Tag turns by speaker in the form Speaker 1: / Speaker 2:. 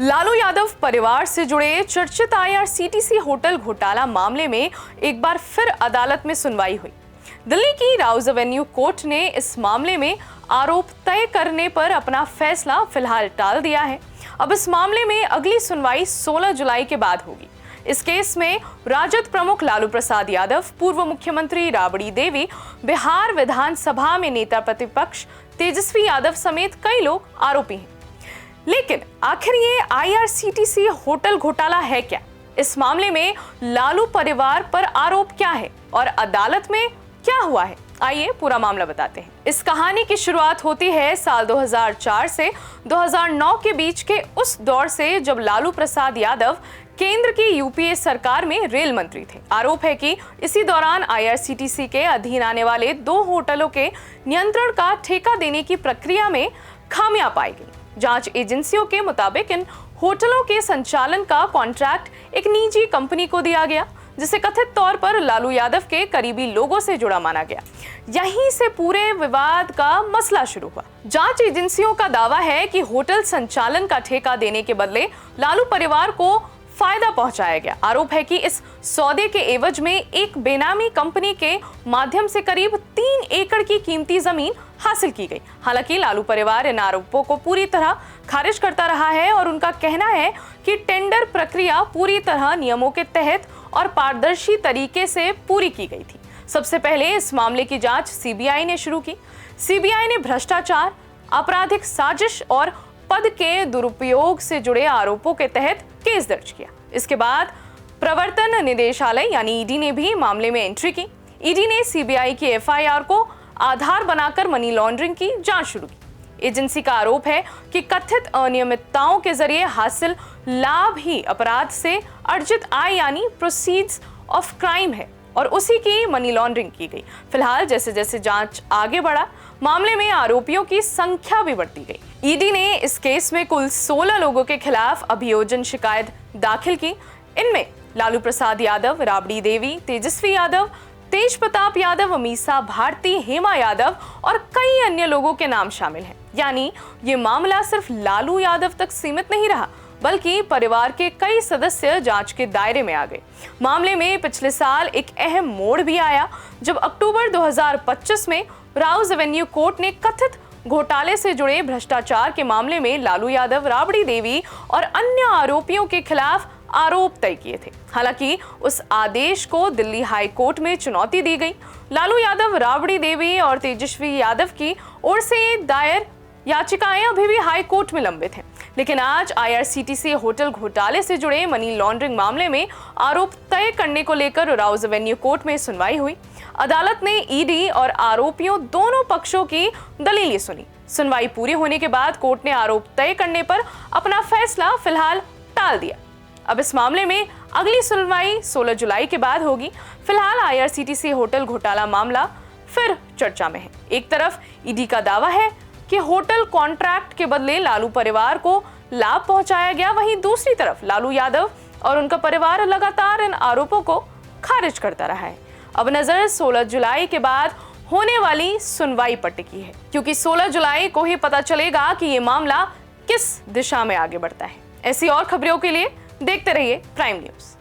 Speaker 1: लालू यादव परिवार से जुड़े चर्चित आईआरसीटीसी होटल घोटाला मामले में एक बार फिर अदालत में सुनवाई हुई। दिल्ली की राउज एवेन्यू कोर्ट ने इस मामले में आरोप तय करने पर अपना फैसला फिलहाल टाल दिया है। अब इस मामले में अगली सुनवाई 16 जुलाई के बाद होगी। इस केस में राजद प्रमुख लालू प्रसाद यादव, पूर्व मुख्यमंत्री राबड़ी देवी, बिहार विधानसभा में नेता प्रतिपक्ष तेजस्वी यादव समेत कई लोग आरोपी हैं। लेकिन आखिर ये आईआरसीटीसी होटल घोटाला है क्या? इस मामले में लालू परिवार पर आरोप क्या है और अदालत में क्या हुआ है? आइए पूरा मामला बताते हैं। इस कहानी की शुरुआत होती है साल 2004 से 2009 के बीच के उस दौर से, जब लालू प्रसाद यादव केंद्र की यूपीए सरकार में रेल मंत्री थे। आरोप है कि इसी दौरान आईआरसीटीसी के अधीन आने वाले 2 होटलों के नियंत्रण का ठेका देने की प्रक्रिया में खामियां पाई गई। जांच एजेंसियों के मुताबिक इन होटलों के संचालन का कॉन्ट्रैक्ट एक निजी कंपनी को दिया गया, जिसे कथित तौर पर लालू यादव के करीबी लोगों से जुड़ा माना गया। यहीं से पूरे विवाद का मसला शुरू हुआ। जांच एजेंसियों का दावा है कि होटल संचालन का ठेका देने के बदले लालू परिवार को फायदा पहुंचाया गया। आरोप है कि इस सौदे के एवज में एक बेनामी कंपनी के माध्यम से करीब 3 एकड़ की कीमती जमीन हासिल की गई। हालांकि लालू परिवार इन आरोपों को पूरी तरह खारिज करता रहा है और उनका कहना है कि टेंडर प्रक्रिया पूरी तरह नियमों के तहत और पारदर्शी तरीके से पूरी की गई थी। सबसे पहले इस मामले की जांच सीबीआई ने शुरू की। सीबीआई ने भ्रष्टाचार, आपराधिक साजिश और पद के दुरुपयोग से जुड़े आरोपों के तहत केस दर्ज किया। इसके बाद प्रवर्तन निदेशालय यानी ईडी ने भी मामले में एंट्री की। ईडी ने सीबीआई की एफआईआर को आधार बनाकर मनी लॉन्ड्रिंग की जांच शुरू की। एजेंसी का आरोप है कि कथित अनियमितताओं के जरिए हासिल लाभ ही अपराध से अर्जित आय यानी प्रोसीड्स ऑफ क्राइम है और उसी की मनी लॉन्ड्रिंग की गई। फिलहाल जैसे जैसे जांच आगे बढ़ा, मामले में आरोपियों की संख्या भी बढ़ती गई। ईडी ने इस केस में कुल 16 लोगों के खिलाफ अभियोजन शिकायत दाखिल की। इनमें लालू प्रसाद यादव, राबड़ी देवी, तेजस्वी यादव, तेज प्रताप यादव, मीसा भारती, हेमा यादव और कई अन्य लोगों के नाम शामिल हैं। यानी ये मामला सिर्फ लालू यादव तक सीमित नहीं रहा, बल्कि परिवार के कई सदस्य जांच के दायरे में आ गए। मामले में पिछले साल एक अहम मोड़ भी आया, जब अक्टूबर 2025 में राउज एवेन्यू कोर्ट ने कथित घोटाले से जुड़े भ्रष्टाचार के मामले में लालू यादव, राबड़ी देवी और अन्य आरोपियों के खिलाफ आरोप तय किए थे। हालांकि उस आदेश को दिल्ली हाई कोर्ट में चुनौती दी गई। लालू यादव, राबड़ी देवी और तेजस्वी यादव की ओर से दायर याचिकाएं अभी भी हाई कोर्ट में लंबित हैं। लेकिन आज आईआरसीटीसी होटल घोटाले से जुड़े मनी लॉन्ड्रिंग मामले में आरोप तय करने को लेकर राउज एवेन्यू कोर्ट में सुनवाई हुई। अदालत ने ईडी और आरोपियों दोनों पक्षों की दलीलें सुनी। सुनवाई पूरी होने के बाद कोर्ट ने आरोप तय करने पर अपना फैसला फिलहाल टाल दिया। अब इस मामले में अगली सुनवाई 16 जुलाई के बाद होगी। फिलहाल आईआरसीटीसी होटल घोटाला मामला फिर चर्चा में है। एक तरफ ईडी का दावा है कि होटल कॉन्ट्रैक्ट के बदले लालू परिवार को लाभ पहुंचाया गया, वहीं दूसरी तरफ लालू यादव और उनका परिवार लगातार इन आरोपों को खारिज करता रहा है। अब नजर 16 जुलाई के बाद होने वाली सुनवाई पर टिकी है, क्योंकि 16 जुलाई को ही पता चलेगा कि ये मामला किस दिशा में आगे बढ़ता है। ऐसी और खबरों के लिए देखते रहिए प्राइम न्यूज़।